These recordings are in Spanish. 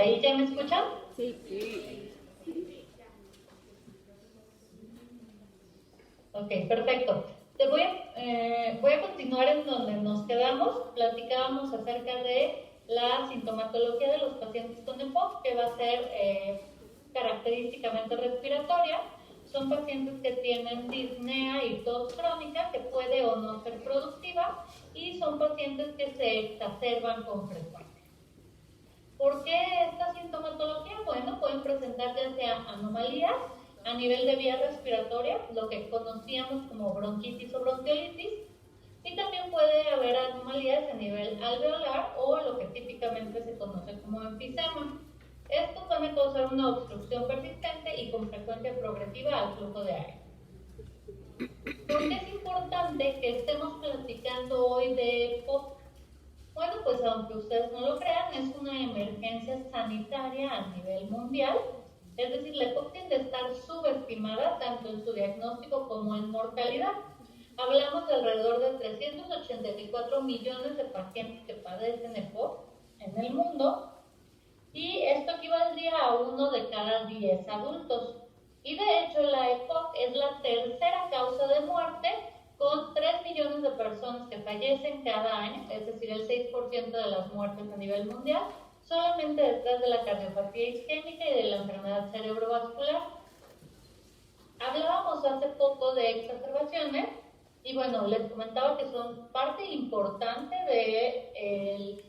ahí ya me escuchan? Sí. Ok, perfecto. Voy a continuar en donde nos quedamos. Platicábamos acerca de la sintomatología de los pacientes con EPOC, que va a ser característicamente respiratoria. Son pacientes que tienen disnea y tos crónica, que puede o no ser productiva, y son pacientes que se exacerban con frecuencia. ¿Por qué esta sintomatología? Bueno, pueden presentar ya sea anomalías a nivel de vía respiratoria, lo que conocíamos como bronquitis o bronquiolitis, y también puede haber anomalías a nivel alveolar o lo que típicamente se conoce como enfisema. Estos van a causar una obstrucción persistente y con frecuencia progresiva al flujo de aire. ¿Por qué es importante que estemos platicando hoy de EPOC? Bueno, pues aunque ustedes no lo crean, es una emergencia sanitaria a nivel mundial. Es decir, la EPOC tiende a estar subestimada tanto en su diagnóstico como en mortalidad. Hablamos de alrededor de 384 millones de pacientes que padecen EPOC en el mundo, y esto equivaldría a 1 de cada 10 adultos. Y de hecho la EPOC es la tercera causa de muerte, con 3 millones de personas que fallecen cada año, es decir, el 6% de las muertes a nivel mundial, solamente detrás de la cardiopatía isquémica y de la enfermedad cerebrovascular. Hablábamos hace poco de exacerbaciones, y bueno, les comentaba que son parte importante del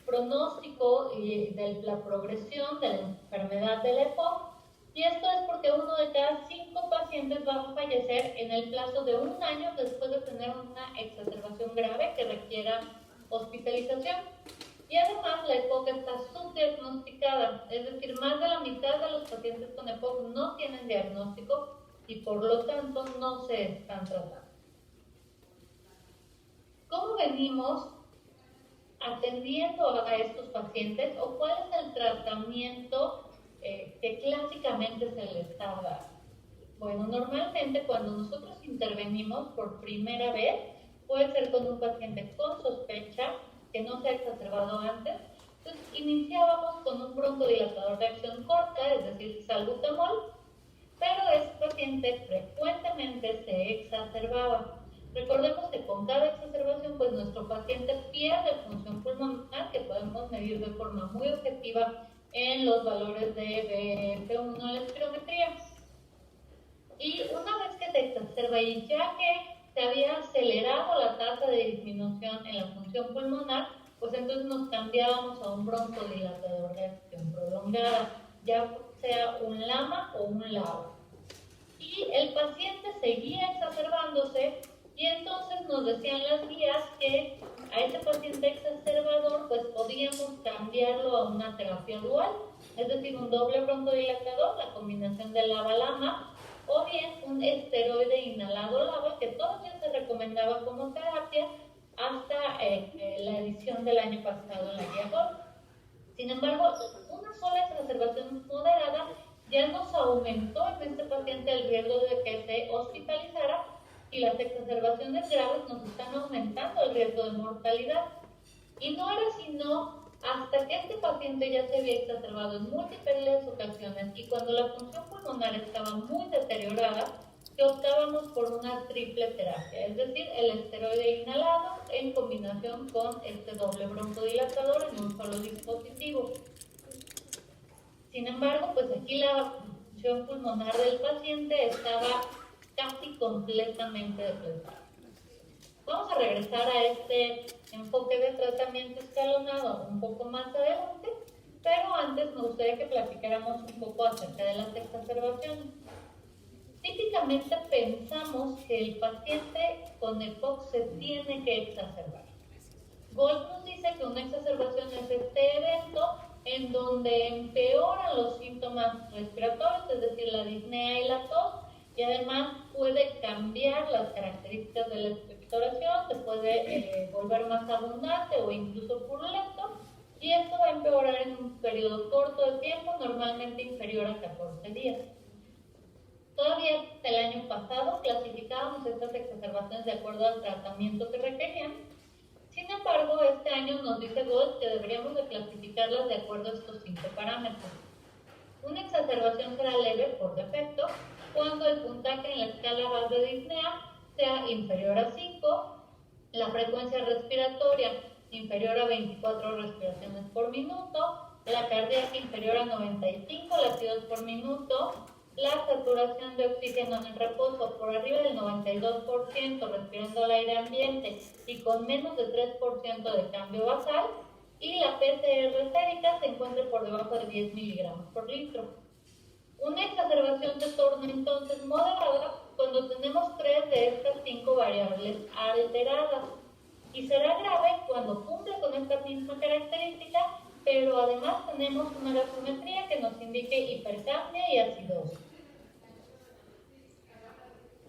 pronóstico y de la progresión de la enfermedad del EPOC, y esto es porque 1 de cada 5 pacientes va a fallecer en el plazo de 1 año después de tener una exacerbación grave que requiera hospitalización. Y además la EPOC está subdiagnosticada, es decir, más de la mitad de los pacientes con EPOC no tienen diagnóstico y por lo tanto no se están tratando. ¿Cómo venimos atendiendo a estos pacientes o cuál es el tratamiento que clásicamente se les está dando? Bueno, normalmente cuando nosotros intervenimos por primera vez, puede ser con un paciente con sospecha que no se ha exacerbado antes. Entonces iniciábamos con un broncodilatador de acción corta, es decir, salbutamol, pero ese paciente frecuentemente se exacerbaba. Recordemos que con cada exacerbación, pues nuestro paciente pierde función pulmonar, que podemos medir de forma muy objetiva en los valores de BF1 en la espirometría. Y una vez que se exacerba y ya que se había acelerado la tasa de disminución en la función pulmonar, pues entonces nos cambiábamos a un broncodilatador de acción prolongada, ya sea un LAMA o un LABA. Y el paciente seguía exacerbándose, y entonces nos decían las guías que a ese paciente exacerbador pues podíamos cambiarlo a una terapia dual, es decir, un doble broncodilatador, la combinación de LABA-LAMA, o bien un esteroide inhalado LABA, que todavía se recomendaba como terapia hasta la edición del año pasado en la guía GOLD. Sin embargo, una sola exacerbación moderada ya nos aumentó en este paciente el riesgo de que se hospitalizara, y las exacerbaciones graves nos están aumentando el riesgo de mortalidad. Y no era sino hasta que este paciente ya se había exacerbado en múltiples ocasiones y cuando la función pulmonar estaba muy deteriorada, que optábamos por una triple terapia, es decir, el esteroide inhalado en combinación con este doble broncodilatador en un solo dispositivo. Sin embargo, pues aquí la función pulmonar del paciente estaba casi completamente depletada. Vamos a regresar a este enfoque de tratamiento escalonado un poco más adelante, pero antes me gustaría que platicáramos un poco acerca de las exacerbaciones. Típicamente pensamos que el paciente con EPOC se tiene que exacerbar. Gold nos dice que una exacerbación es este evento en donde empeoran los síntomas respiratorios, es decir, la disnea y la tos, y además puede cambiar las características de la expectoración, se puede volver más abundante o incluso purulento, y esto va a empeorar en un periodo corto de tiempo, normalmente inferior a 14 días. Todavía el año pasado clasificábamos estas exacerbaciones de acuerdo al tratamiento que requerían. Sin embargo, este año nos dice Gold que deberíamos de clasificarlas de acuerdo a estos 5 parámetros. Una exacerbación será leve por defecto cuando el puntaje en la escala VAS de disnea sea inferior a 5, la frecuencia respiratoria inferior a 24 respiraciones por minuto, la cardíaca inferior a 95 latidos por minuto, la saturación de oxígeno en reposo por arriba del 92% respirando al aire ambiente y con menos de 3% de cambio basal, y la PCR sérica se encuentra por debajo de 10 miligramos por litro. Una exacerbación se torna entonces moderada cuando tenemos 3 de estas 5 variables alteradas, y será grave cuando cumple con esta misma característica, pero además tenemos una gasometría que nos indique hipercapnia y acidosis.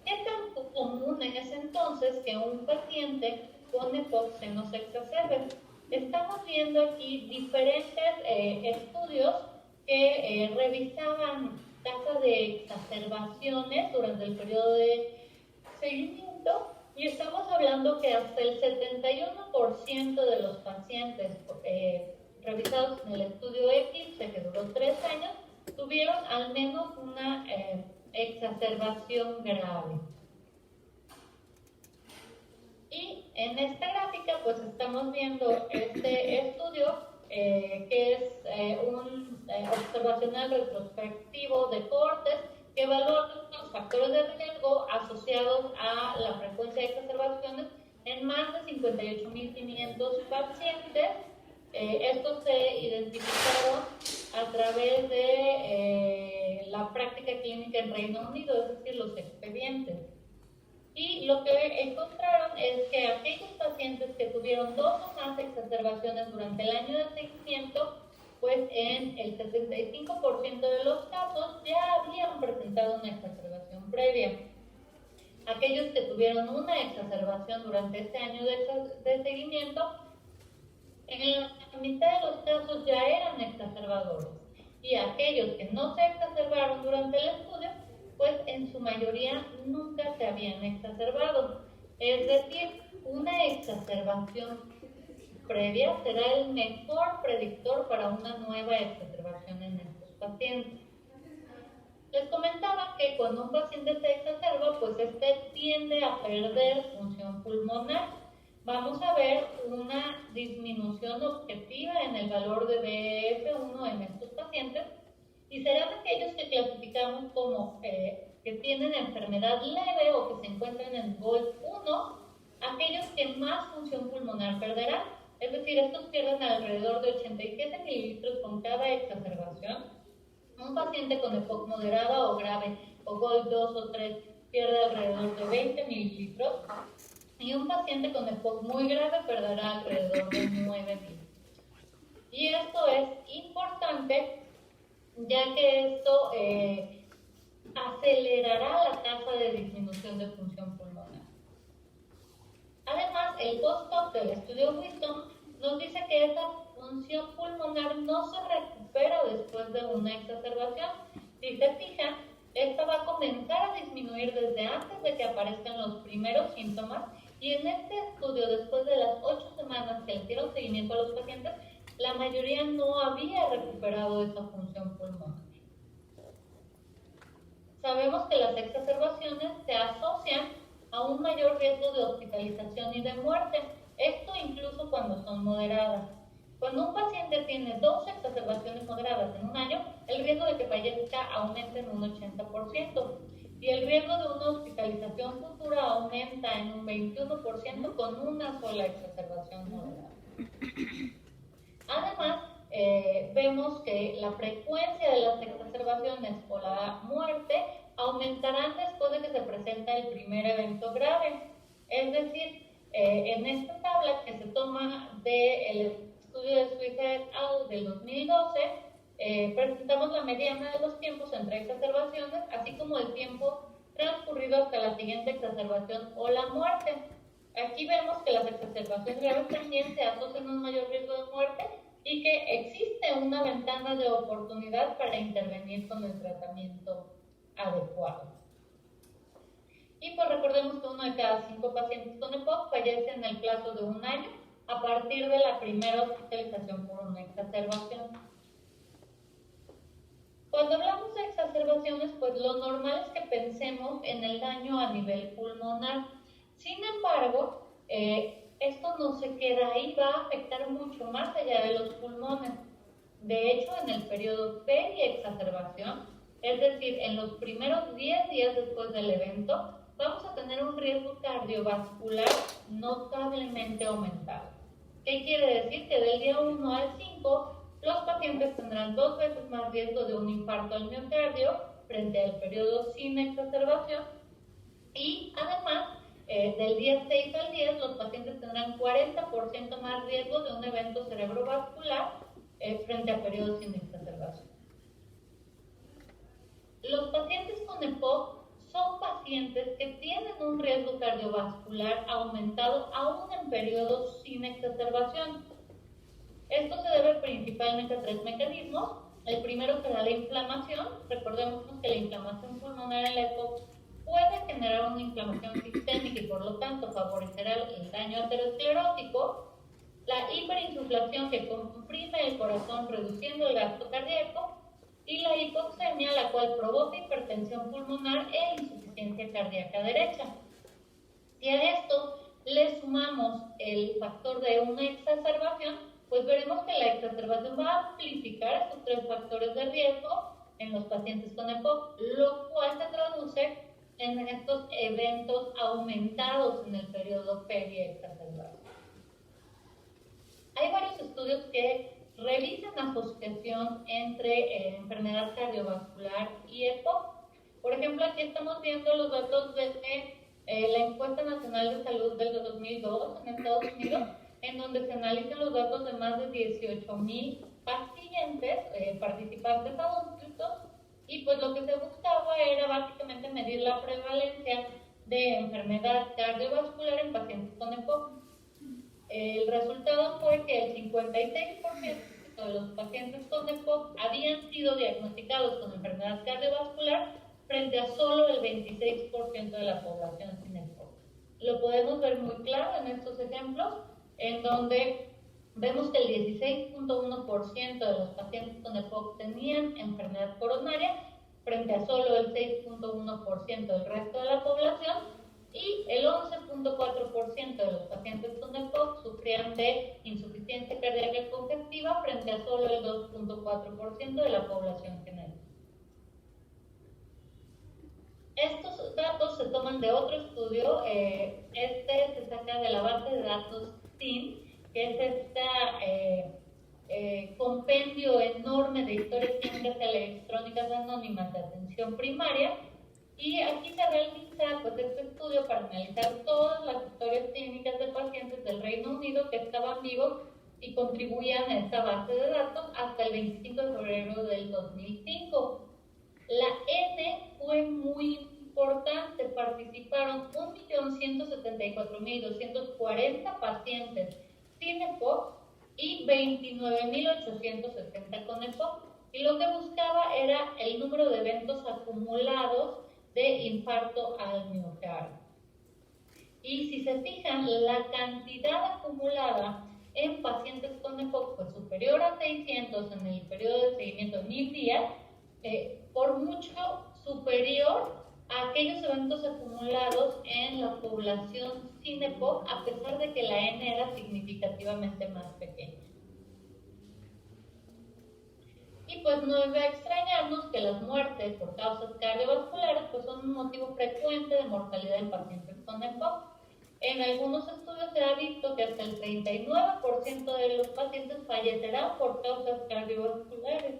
¿Qué tan común es entonces que un paciente con EPOC se nos exacerbe? Estamos viendo aquí diferentes estudios que revisaban tasas de exacerbaciones durante el periodo de seguimiento, y estamos hablando que hasta el 71% de los pacientes revisados en el estudio Eclipse, que duró 3 años, tuvieron al menos una exacerbación grave. Y en esta gráfica pues estamos viendo este estudio que es un observacional retrospectivo de cohortes que evalúa los factores de riesgo asociados a la frecuencia de exacerbaciones en más de 58.500 pacientes. Estos se identificaron a través de la práctica clínica en Reino Unido, es decir, los expedientes. Y lo que encontraron es que aquellos pacientes que tuvieron 2 o más exacerbaciones durante el año de seguimiento, pues en el 75% de los casos ya habían presentado una exacerbación previa. Aquellos que tuvieron una exacerbación durante este año de seguimiento, en la mitad de los casos ya eran exacerbadores. Y aquellos que no se exacerbaron durante el estudio, pues en su mayoría nunca se habían exacerbado. Es decir, una exacerbación previa será el mejor predictor para una nueva exacerbación en estos pacientes. Les comentaba que cuando un paciente se exacerba, pues este tiende a perder función pulmonar. Vamos a ver una disminución objetiva en el valor de BF1 en estos pacientes, y serán aquellos que clasificamos como que tienen enfermedad leve o que se encuentran en GOLD 1, aquellos que más función pulmonar perderán, es decir, estos pierden alrededor de 87 mililitros con cada exacerbación. Un paciente con EPOC moderada o grave o GOLD 2 o 3 pierde alrededor de 20 mililitros, y un paciente con EPOC muy grave perderá alrededor de 9 mililitros. Y esto es importante, ya que esto acelerará la tasa de disminución de función pulmonar. Además, el post-hoc del estudio Wisdom nos dice que esa función pulmonar no se recupera después de una exacerbación. Si se fijan, esta va a comenzar a disminuir desde antes de que aparezcan los primeros síntomas, y en este estudio, después de las 8 semanas que le dieron seguimiento a los pacientes, la mayoría no había recuperado esa función pulmonar. Sabemos que las exacerbaciones se asocian a un mayor riesgo de hospitalización y de muerte, esto incluso cuando son moderadas. Cuando un paciente tiene 2 exacerbaciones moderadas en un año, el riesgo de que fallezca aumenta en un 80%, y el riesgo de una hospitalización futura aumenta en un 21% con una sola exacerbación moderada. Además, vemos que la frecuencia de las exacerbaciones o la muerte aumentarán después de que se presenta el primer evento grave. Es decir, en esta tabla que se toma del estudio de Suiza et al. Del 2012, presentamos la mediana de los tiempos entre exacerbaciones, así como el tiempo transcurrido hasta la siguiente exacerbación o la muerte. Aquí vemos que las exacerbaciones graves también se asocian a un mayor riesgo de muerte y que existe una ventana de oportunidad para intervenir con el tratamiento adecuado. Y pues recordemos que 1 de cada 5 pacientes con EPOC fallece en el plazo de un año a partir de la primera hospitalización por una exacerbación. Cuando hablamos de exacerbaciones, pues lo normal es que pensemos en el daño a nivel pulmonar. Sin embargo, esto no se queda ahí, va a afectar mucho más allá de los pulmones. De hecho, en el periodo peri-exacerbación, es decir, en los primeros 10 días después del evento, vamos a tener un riesgo cardiovascular notablemente aumentado. ¿Qué quiere decir? Que del día 1 al 5, los pacientes tendrán 2 veces más riesgo de un infarto al miocardio frente al periodo sin exacerbación y además del día 6 al 10 los pacientes tendrán 40% más riesgo de un evento cerebrovascular frente a periodos sin exacerbación. Los pacientes con EPOC son pacientes que tienen un riesgo cardiovascular aumentado aún en periodos sin exacerbación. Esto se debe principalmente a 3 mecanismos. El primero será la inflamación. Recordemos que la inflamación pulmonar en la EPOC puede generar una inflamación sistémica y por lo tanto favorecerá el daño aterosclerótico, la hiperinsuflación que comprime el corazón reduciendo el gasto cardíaco y la hipoxemia, la cual provoca hipertensión pulmonar e insuficiencia cardíaca derecha. Si a esto le sumamos el factor de una exacerbación, pues veremos que la exacerbación va a amplificar estos 3 factores de riesgo en los pacientes con EPOC, lo cual se traduce en estos eventos aumentados en el periodo peri-exacerbado. Hay varios estudios que revisan la asociación entre enfermedad cardiovascular y EPOC. Por ejemplo, aquí estamos viendo los datos desde la Encuesta Nacional de Salud del 2002 en Estados Unidos, en donde se analizan los datos de más de 18,000 pacientes, participantes adultos, y pues lo que se buscaba era básicamente medir la prevalencia de enfermedad cardiovascular en pacientes con EPOC. El resultado fue que el 56% de los pacientes con EPOC habían sido diagnosticados con enfermedad cardiovascular frente a solo el 26% de la población sin EPOC. Lo podemos ver muy claro en estos ejemplos, en donde vemos que el 16.1% de los pacientes con EPOC tenían enfermedad coronaria frente a solo el 6.1% del resto de la población y el 11.4% de los pacientes con EPOC sufrían de insuficiencia cardíaca congestiva frente a solo el 2.4% de la población general. Estos datos se toman de otro estudio, se saca de la base de datos STIN, que es este compendio enorme de historias clínicas electrónicas anónimas de atención primaria, y aquí se realiza pues, este estudio para analizar todas las historias clínicas de pacientes del Reino Unido que estaban vivos y contribuían a esta base de datos hasta el 25 de febrero del 2005. La N fue muy importante, participaron 1.174.240 pacientes sin EPOC y 29.860 con EPOC, y lo que buscaba era el número de eventos acumulados de infarto al miocardio. Y si se fijan, la cantidad acumulada en pacientes con EPOC fue superior a 600 en el periodo de seguimiento de 1000 días, por mucho superior a aquellos eventos acumulados en la población sin EPOC, a pesar de que la N era significativamente más pequeña. Y pues no debe extrañarnos que las muertes por causas cardiovasculares pues son un motivo frecuente de mortalidad en pacientes con EPOC. En algunos estudios se ha visto que hasta el 39% de los pacientes fallecerán por causas cardiovasculares.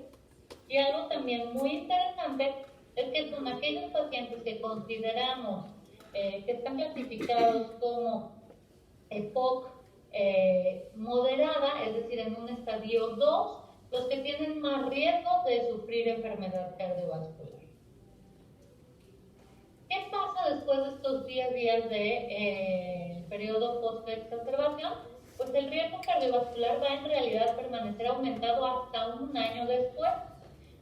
Y algo también muy interesante es que con aquellos pacientes que consideramos que están clasificados como EPOC moderada, es decir, en un estadio 2, los que tienen más riesgo de sufrir enfermedad cardiovascular. ¿Qué pasa después de estos 10 días de periodo post-exacerbación? Pues el riesgo cardiovascular va en realidad a permanecer aumentado hasta un año después.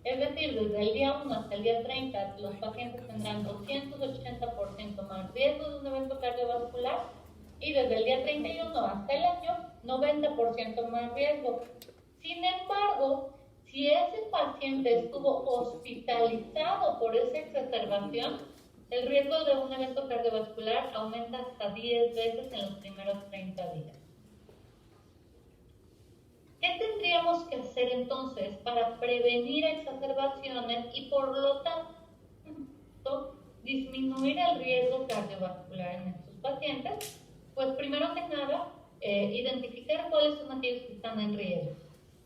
Es decir, desde el día 1 hasta el día 30, los pacientes tendrán 280% más riesgo de un evento cardiovascular, y desde el día 31 hasta el año 90% más riesgo. Sin embargo, si ese paciente estuvo hospitalizado por esa exacerbación, el riesgo de un evento cardiovascular aumenta hasta 10 veces en los primeros 30 días. ¿Qué tendríamos que hacer entonces para prevenir exacerbaciones y por lo tanto disminuir el riesgo cardiovascular en estos pacientes? Pues primero que nada, identificar cuáles son aquellos que están en riesgo.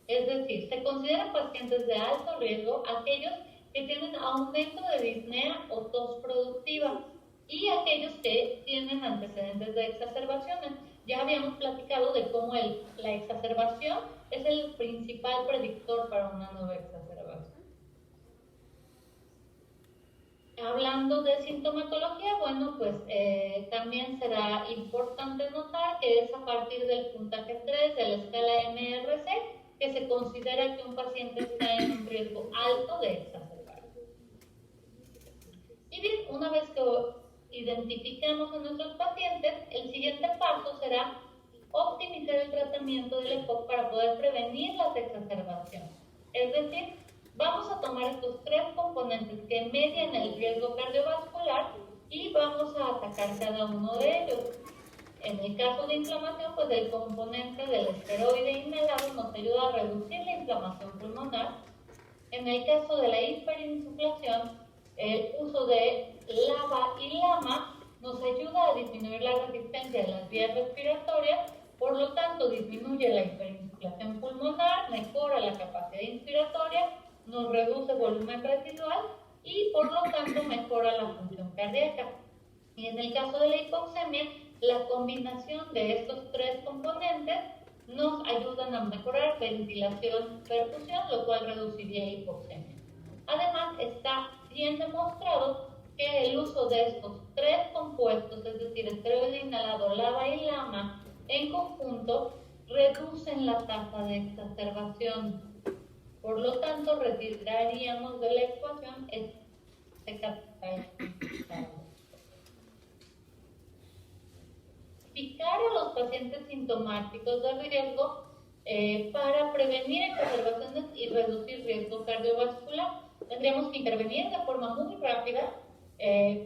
Es decir, se consideran pacientes de alto riesgo aquellos que tienen aumento de disnea o tos productiva y aquellos que tienen antecedentes de exacerbaciones. Ya habíamos platicado de cómo la exacerbación es el principal predictor para una nueva exacerbación. Hablando de sintomatología, bueno, pues también será importante notar que es a partir del puntaje 3 de la escala MRC que se considera que un paciente está en un riesgo alto de exacerbar. Y bien, una vez que identificamos a nuestros pacientes, el siguiente paso será optimizar el tratamiento del EPOC para poder prevenir las exacerbaciones. Es decir, vamos a tomar estos tres componentes que median el riesgo cardiovascular y vamos a atacar cada uno de ellos. En el caso de inflamación, pues el componente del esteroide inhalado nos ayuda a reducir la inflamación pulmonar. En el caso de la hiperinsuflación, el uso de LABA y LAMA nos ayuda a disminuir la resistencia de las vías respiratorias, por lo tanto disminuye la hiperinsuflación pulmonar, mejora la capacidad inspiratoria, nos reduce volumen residual y por lo tanto mejora la función cardíaca. Y en el caso de la hipoxemia, la combinación de estos tres componentes nos ayudan a mejorar ventilación y perfusión, lo cual reduciría hipoxemia. Además, está bien demostrado que el uso de estos tres compuestos, es decir, esteroide inhalado, LABA y LAMA, en conjunto, reducen la tasa de exacerbación. Por lo tanto, retiraríamos de la ecuación este capital. Identificar a los pacientes sintomáticos de riesgo para prevenir exacerbaciones y reducir riesgo cardiovascular. Tendríamos que intervenir de forma muy rápida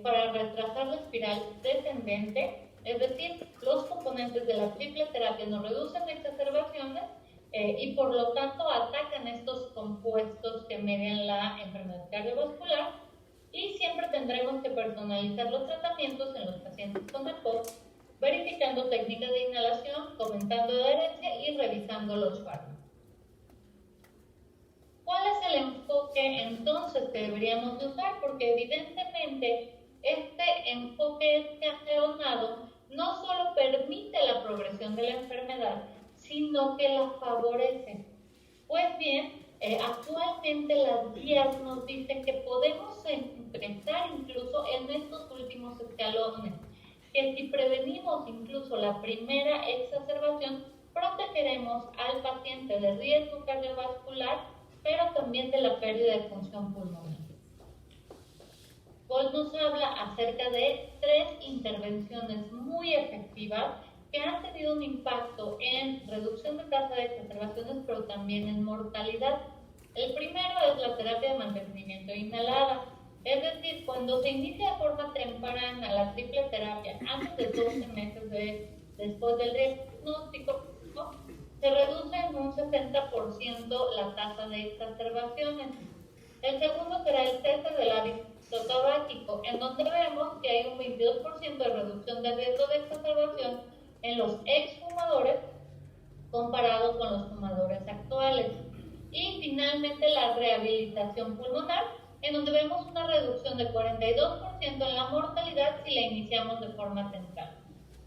para retrasar la espiral descendente, es decir, los componentes de la triple terapia nos reducen exacerbaciones y por lo tanto atacan estos compuestos que median la enfermedad cardiovascular y siempre tendremos que personalizar los tratamientos en los pacientes con EPOC, verificando técnicas de inhalación, comentando adherencia y revisando los fármacos. ¿Cuál es el enfoque entonces que deberíamos de usar? Porque evidentemente este enfoque escalonado no solo permite la progresión de la enfermedad, sino que la favorece. Pues bien, actualmente las guías nos dicen que podemos empezar incluso en estos últimos escalones, que si prevenimos incluso la primera exacerbación, protegeremos al paciente de riesgo cardiovascular, pero también de la pérdida de función pulmonar. Paul nos habla acerca de tres intervenciones muy efectivas que han tenido un impacto en reducción de tasa de exacerbaciones, pero también en mortalidad. El primero es la terapia de mantenimiento inhalada. Es decir, cuando se inicia de forma temprana la triple terapia, antes de 12 meses después del diagnóstico, ¿no?, se reduce en un 60% la tasa de exacerbaciones. El segundo será el cese del hábito tabáquico, en donde vemos que hay un 22% de reducción de riesgo de exacerbación en los exfumadores comparado con los fumadores actuales. Y finalmente la rehabilitación pulmonar, en donde vemos una reducción de 42% en la mortalidad si la iniciamos de forma temprana.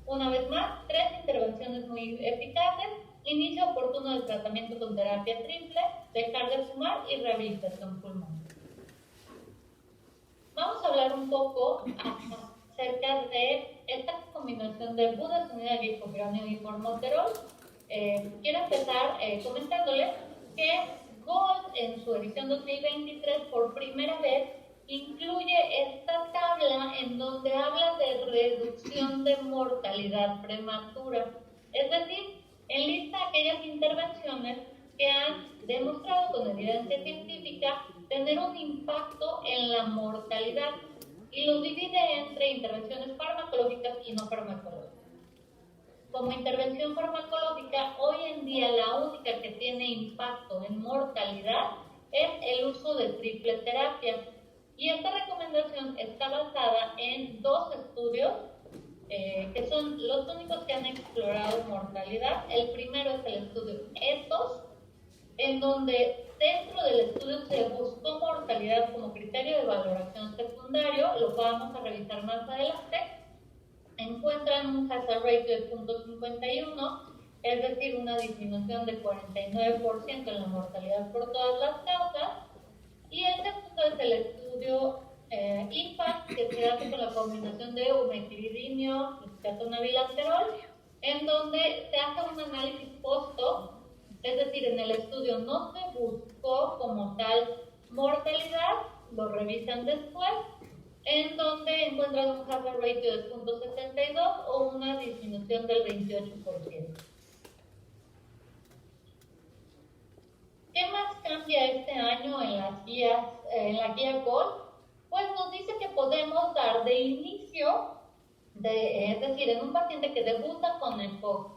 Una vez más, tres intervenciones muy eficaces: inicio oportuno del tratamiento con terapia triple, dejar de fumar y rehabilitación pulmonar. Vamos a hablar un poco acerca de esta combinación de budesonida, dicopironio y formoterol. Quiero empezar comentándoles que Gold en su edición 2023 por primera vez incluye esta tabla en donde habla de reducción de mortalidad prematura. Es decir, en demostrado con evidencia científica tener un impacto en la mortalidad y los divide entre intervenciones farmacológicas y no farmacológicas. Como intervención farmacológica, hoy en día la única que tiene impacto en mortalidad es el uso de triple terapia. Y esta recomendación está basada en 2 estudios que son los únicos que han explorado mortalidad. El primero es el estudio ETHOS, en donde dentro del estudio se buscó mortalidad como criterio de valoración secundario, lo vamos a revisar más adelante. Encuentran un hazard ratio de 0.51, es decir, una disminución de 49% en la mortalidad por todas las causas. Y el segundo es el estudio IMPACT, que se hace con la combinación de umeclidinio y cetonabilanterol, en donde se hace un análisis post-hoc, es decir, en el estudio no se buscó como tal mortalidad, lo revisan después, en donde encuentran un hazard ratio de 0.72 o una disminución del 28%. ¿Qué más cambia este año en la guía GOLD? Pues nos dice que podemos dar de inicio, es decir, en un paciente que debuta con EPOC,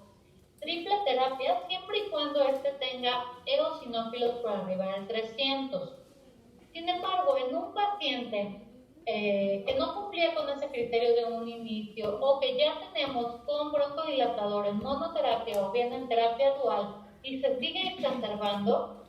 triple terapia siempre y cuando éste tenga eosinófilos por arriba de 300. Sin embargo, en un paciente que no cumplía con ese criterio de un inicio o que ya tenemos con broncodilatador en monoterapia o bien en terapia dual y se sigue exacerbando,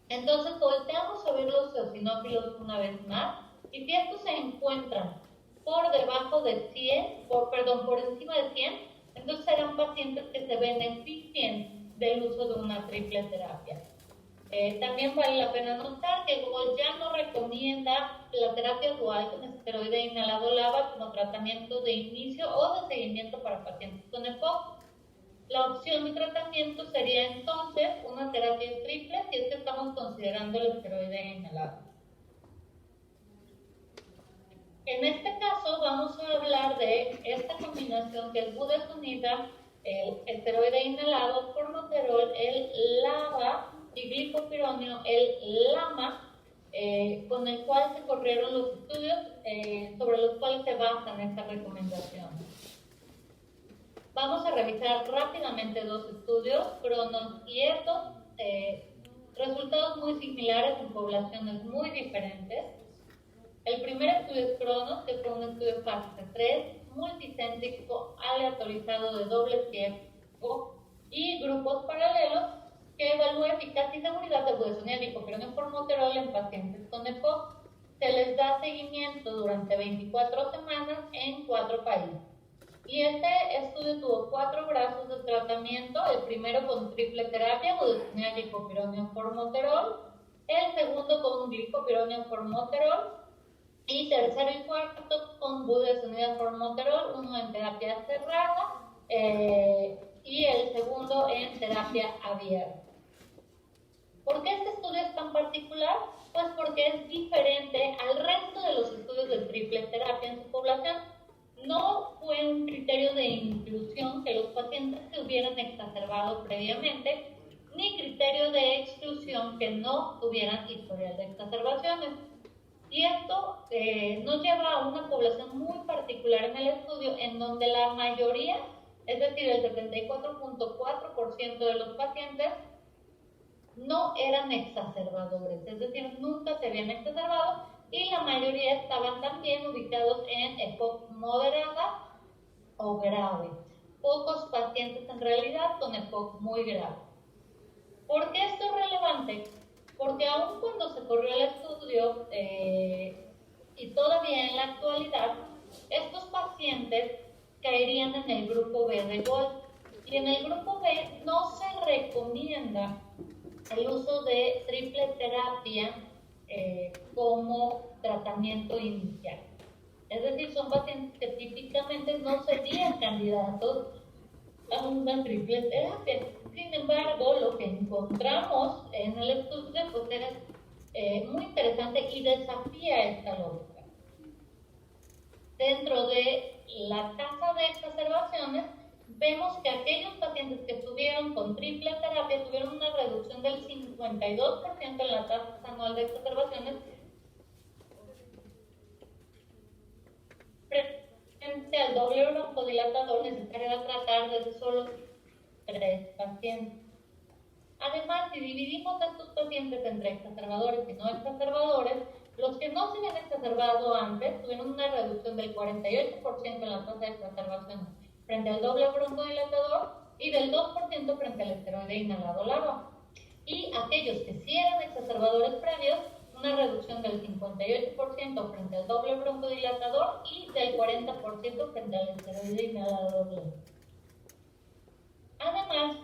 entonces volteamos a ver los eosinófilos una vez más y si estos se encuentran por debajo de 100, por encima de 100, entonces serán pacientes que se beneficien del uso de una triple terapia. También vale la pena notar que Google ya no recomienda la terapia dual con esteroide inhalado LABA como tratamiento de inicio o de seguimiento para pacientes con EPOC. La opción de tratamiento sería entonces una terapia triple si es que estamos considerando el esteroide inhalado. En este caso vamos a hablar de esta combinación que es budesonida, el esteroide inhalado, formoterol, el LABA y glicopironio, el LAMA, con el cual se corrieron los estudios sobre los cuales se basan estas recomendaciones. Vamos a revisar rápidamente 2 estudios, CRONOS y ETHOS, resultados muy similares en poblaciones muy diferentes. El primer estudio es CRONOS, que fue un estudio fase 3, multicéntrico, aleatorizado de doble ciego y grupos paralelos, que evalúa eficacia y seguridad de budesonida y glicopironio formoterol en pacientes con EPOC. Se les da seguimiento durante 24 semanas en 4 países. Y este estudio tuvo 4 brazos de tratamiento, el primero con triple terapia, budesonida, glicopironio, formoterol, el segundo con glicopironio, formoterol, y tercero y cuarto con budesonida, formoterol, uno en terapia cerrada y el segundo en terapia abierta. ¿Por qué este estudio es tan particular? Pues porque es diferente al resto de los estudios de triple terapia en su población. No fue un criterio de inclusión que los pacientes se hubieran exacerbado previamente, ni criterio de exclusión que no tuvieran historial de exacerbaciones. Y esto nos lleva a una población muy particular en el estudio, en donde la mayoría, es decir, el 74.4% de los pacientes, no eran exacerbadores, es decir, nunca se habían exacerbado, y la mayoría estaban también ubicados en EPOC moderada o grave. Pocos pacientes en realidad con EPOC muy grave. ¿Por qué esto es relevante? Porque aun cuando se corrió el estudio y todavía en la actualidad, estos pacientes caerían en el grupo B de GOLD. Y en el grupo B no se recomienda el uso de triple terapia como tratamiento inicial. Es decir, son pacientes que típicamente no serían candidatos a una triple terapia. Sin embargo, lo que encontramos en el estudio pues es muy interesante y desafía esta lógica. Dentro de la tasa de exacerbaciones, vemos que aquellos pacientes que estuvieron con triple terapia terapia tuvieron una reducción del 52% en la tasa anual de exacerbaciones frente al doble broncodilatador necesario tratar de solo 3 pacientes. Además, si dividimos a estos pacientes entre exacerbadores y no exacerbadores, los que no se habían exacerbado antes tuvieron una reducción del 48% en la tasa de exacerbación frente al doble broncodilatador y del 2% frente al esteroide inhalado LABA. Y aquellos que sí eran exacerbadores previos, una reducción del 58% frente al doble broncodilatador y del 40% frente al esteroide inhalado LABA. Además,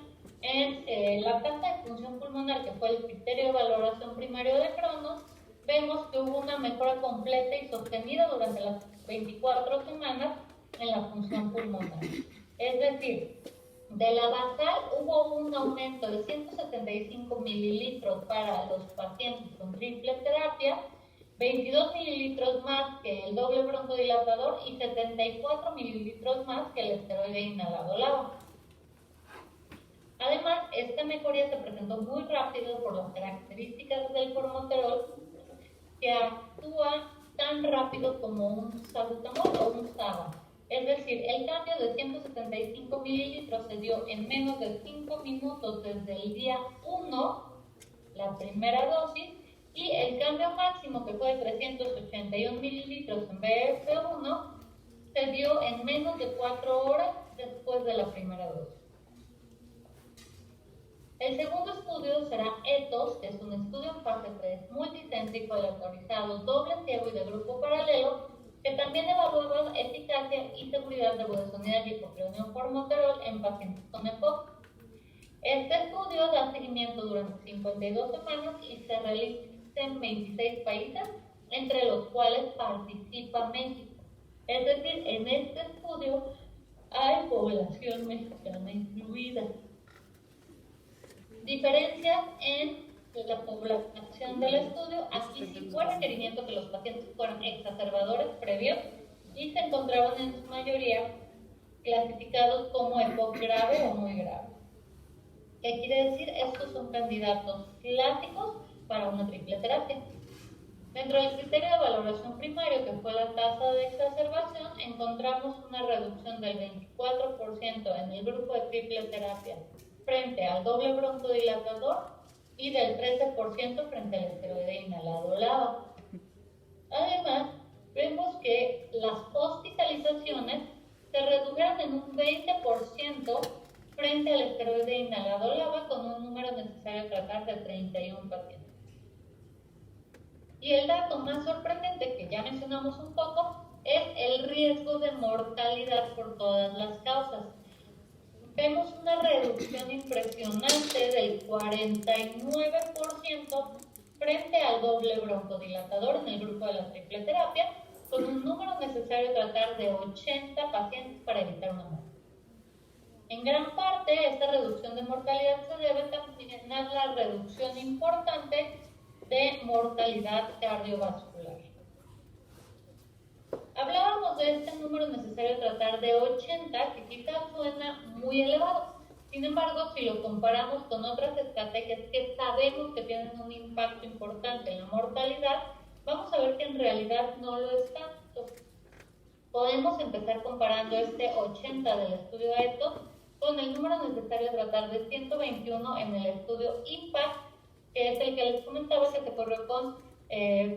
en la tasa de función pulmonar, que fue el criterio de valoración primario de Cronos, vemos que hubo una mejora completa y sostenida durante las 24 semanas en la función pulmonar. Es decir, de la basal hubo un aumento de 175 mililitros para los pacientes con triple terapia, 22 mililitros más que el doble broncodilatador y 74 mililitros más que el esteroide inhalado LABA. Además, esta mejoría se presentó muy rápido por las características del formoterol, que actúa tan rápido como un salbutamol o un SABA. Es decir, el cambio de 175 mililitros se dio en menos de 5 minutos desde el día 1, la primera dosis, y el cambio máximo, que fue de 381 mililitros en BF1, se dio en menos de 4 horas después de la primera dosis. El segundo estudio será ETHOS, que es un estudio en fase 3, multicéntrico, aleatorizado, doble ciego y de grupo paralelo, que también evaluaba eficacia y seguridad de budesonida y hipoclorito formoterol en pacientes con EPOC. Este estudio da seguimiento durante 52 semanas y se realiza en 26 países, entre los cuales participa México. Es decir, en este estudio hay población mexicana incluida. Diferencias en la población del estudio. Aquí sí fue requerimiento que los pacientes fueran exacerbadores previos y se encontraban en su mayoría clasificados como EPOC grave o muy grave. ¿Qué quiere decir? Estos son candidatos clásicos para una triple terapia. Dentro del criterio de valoración primario, que fue la tasa de exacerbación, encontramos una reducción del 24% en el grupo de triple terapia frente al doble broncodilatador y del 13% frente al esteroide inhalado LABA. Además, vemos que las hospitalizaciones se redujeron en un 20% frente al esteroide inhalado LABA, con un número necesario a tratar de 31 pacientes. Y el dato más sorprendente, que ya mencionamos un poco, es el riesgo de mortalidad por todas las causas. Vemos una reducción impresionante del 49% frente al doble broncodilatador en el grupo de la triple terapia, con un número necesario a tratar de 80 pacientes para evitar una muerte. En gran parte, esta reducción de mortalidad se debe también a la reducción importante de mortalidad cardiovascular. Hablábamos de este número necesario a tratar de 80, que quizás suena muy elevado. Sin embargo, si lo comparamos con otras estrategias que sabemos que tienen un impacto importante en la mortalidad, vamos a ver que en realidad no lo es tanto. Podemos empezar comparando este 80 del estudio ETHOS con el número necesario a tratar de 121 en el estudio IMPACT, que es el que les comentaba, que se corrió con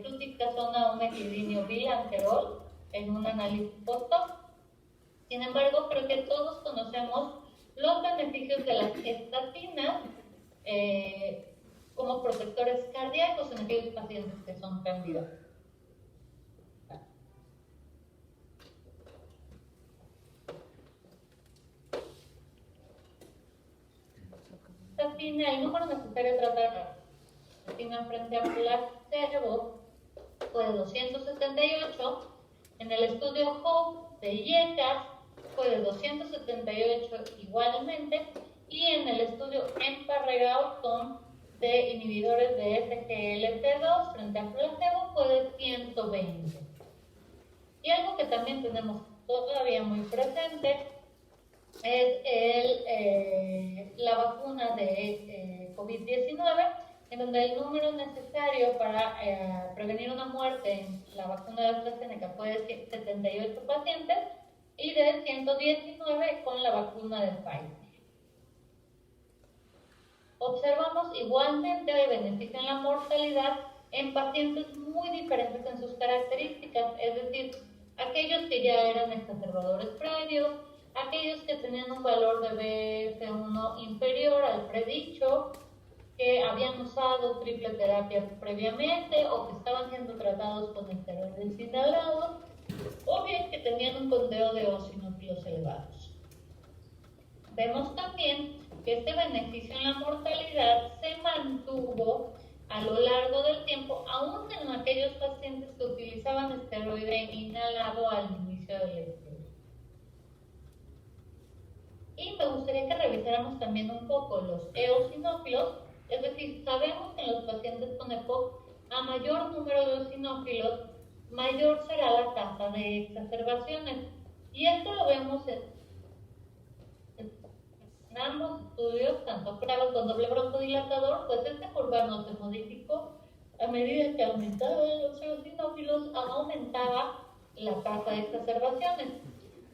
fluticasona, metilidinio, bilanterol en un análisis post-hoc. Sin embargo, creo que todos conocemos los beneficios de las estatinas como protectores cardíacos en aquellos pacientes que son candidatos. Estatina, el número necesario de tratar estatina frente a placebo fue de 278. En el estudio HOPE de IECAS fue de 278 igualmente, y en el estudio EMPA-REGAUTON de inhibidores de SGLT2 frente a placebo fue de 120. Y algo que también tenemos todavía muy presente es la vacuna de COVID-19, en donde el número necesario para prevenir una muerte en la vacuna de AstraZeneca fue de 78 pacientes y de 119 con la vacuna de Pfizer. Observamos igualmente el beneficio en la mortalidad en pacientes muy diferentes en sus características, es decir, aquellos que ya eran exacerbadores previos, aquellos que tenían un valor de BF1 inferior al predicho, que habían usado triple terapia previamente o que estaban siendo tratados con esteroides inhalados, o bien que tenían un conteo de eosinófilos elevados. Vemos también que este beneficio en la mortalidad se mantuvo a lo largo del tiempo, aún en aquellos pacientes que utilizaban esteroide inhalado al inicio del estudio. Y me gustaría que revisáramos también un poco los eosinófilos, es decir, sabemos que en los pacientes con EPOC, a mayor número de eosinófilos, mayor será la tasa de exacerbaciones. Y esto lo vemos en ambos estudios, tanto CRAVA con doble broncodilatador, pues esta curva no se modificó. A medida que aumentaban los eosinófilos, aumentaba la tasa de exacerbaciones.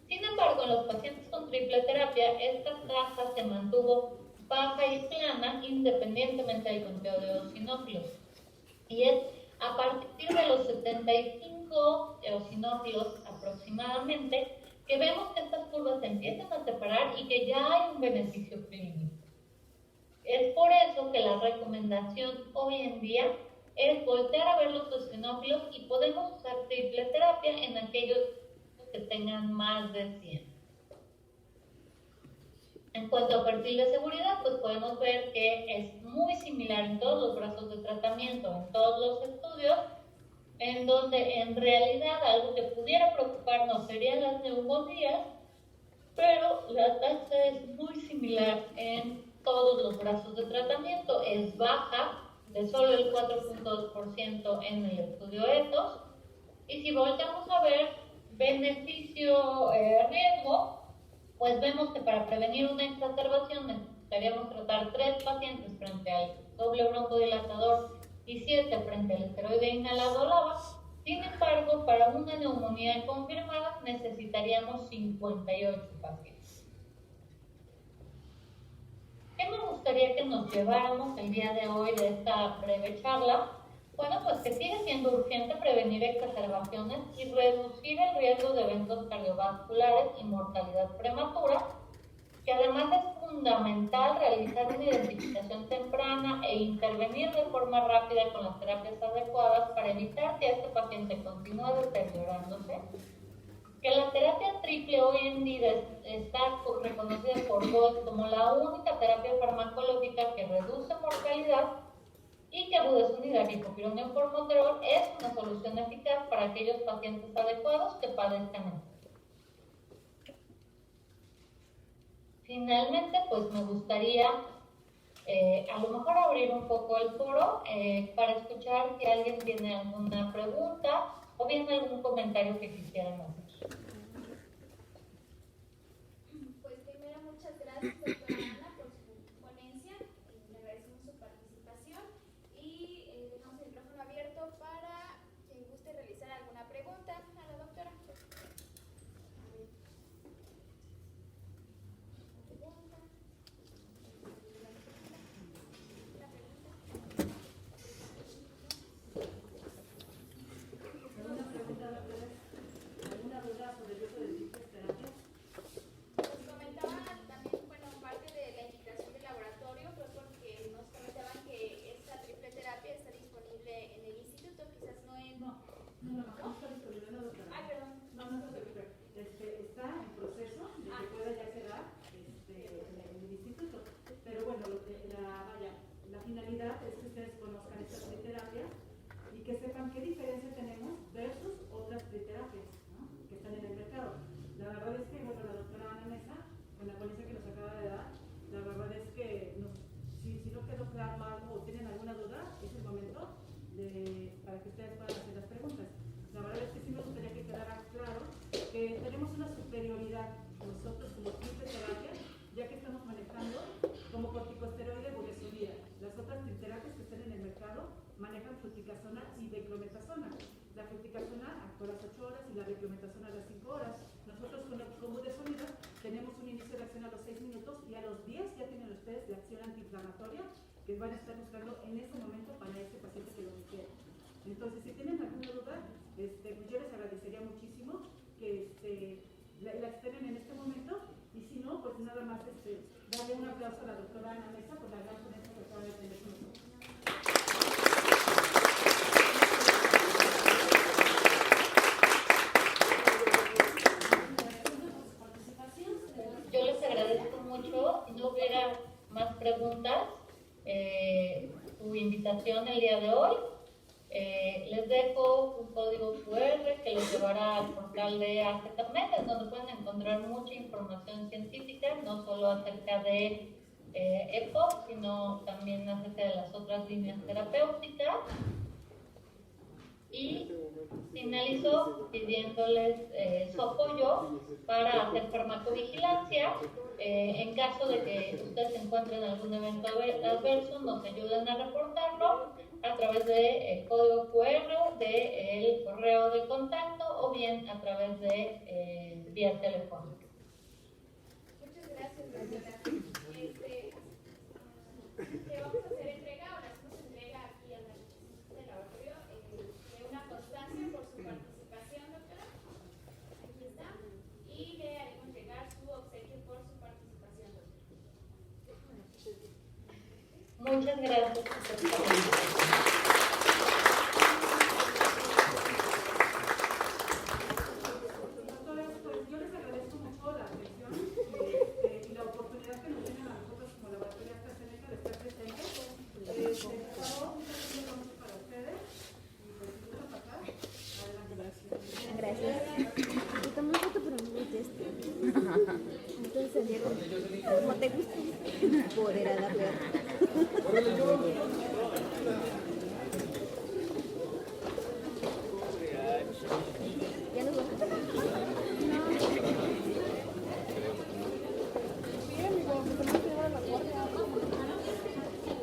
Sin embargo, en los pacientes con triple terapia, esta tasa se mantuvo baja y plana independientemente del conteo de eosinófilos. Y es a partir de los 75 eosinófilos aproximadamente que vemos que estas curvas se empiezan a separar y que ya hay un beneficio clínico. Es por eso que la recomendación hoy en día es voltear a ver los eosinófilos y podemos usar triple terapia en aquellos que tengan más de 100. En cuanto a perfil de seguridad, pues podemos ver que es muy similar en todos los brazos de tratamiento, en todos los estudios, en donde en realidad algo que pudiera preocuparnos serían las neumonías, pero la tasa es muy similar en todos los brazos de tratamiento, es baja, de solo el 4.2% en el estudio ETHOS, y si volteamos a ver beneficio-riesgo, pues vemos que para prevenir una exacerbación necesitaríamos tratar 3 pacientes frente al doble broncodilatador y 7 frente al esteroide inhalado LABA. Sin embargo, para una neumonía confirmada necesitaríamos 58 pacientes. ¿Qué me gustaría que nos lleváramos el día de hoy de esta breve charla? Bueno, pues que sigue siendo urgente prevenir exacerbaciones y reducir el riesgo de eventos cardiovasculares y mortalidad prematura, que además es fundamental realizar una identificación temprana e intervenir de forma rápida con las terapias adecuadas para evitar que este paciente continúe deteriorándose, que la terapia triple hoy en día está reconocida por GOS como la única terapia farmacológica que reduce mortalidad y que budesonide y formoterol es una solución eficaz para aquellos pacientes adecuados que padezcan esto. Finalmente, pues me gustaría a lo mejor abrir un poco el foro para escuchar si alguien tiene alguna pregunta o bien algún comentario que quisieran hacer. Pues primero, muchas gracias, doctora Ana, por su ponencia. Le agradecemos su participación y dejamos el micrófono abierto para quien guste realizar alguna pregunta a la doctora. manejan fluticasona y beclometasona. La fluticasona actúa a las 8 horas y la beclometasona a las 5 horas. Nosotros con el combo de sonido tenemos un inicio de acción a los 6 minutos y a los 10 ya tienen ustedes de acción antiinflamatoria que van a estar buscando en ese momento para ese paciente que lo requiere. Entonces, si tienen alguna duda, pues yo les agradecería muchísimo que la externen en este momento, y si no, pues nada más darle un aplauso a la doctora Ana Mesa por la gran ponencia que acaba de tener con nosotros. Yo les agradezco mucho. Si no hubiera más preguntas, su invitación el día de hoy. Les dejo un código QR que les llevará al portal de AZMed, donde pueden encontrar mucha información científica, no solo acerca de EPOC, sino también acerca de las otras líneas terapéuticas. Y finalizo pidiéndoles su apoyo para hacer farmacovigilancia. En caso de que ustedes encuentren algún evento adverso, nos ayuden a reportarlo a través del código QR del correo de contacto o bien a través de vía telefónica. Muchas gracias, doctora. Le vamos a hacer entrega, o le hacemos entrega aquí al laboratorio de una constancia por su participación, doctora. Aquí está. Y le haremos llegar su obsequio por su participación, doctora. Muchas gracias por su participación. Yo les agradezco mucho la atención y la oportunidad que nos tienen a nosotros como laboratorio AstraZeneca de estar presentes. Por favor, muchas gracias para ustedes. Y pues si gusta pasar, adelante. Gracias. Te tomé una foto, pero no metiste. Entonces, Diego, como te gusta, por era la peor.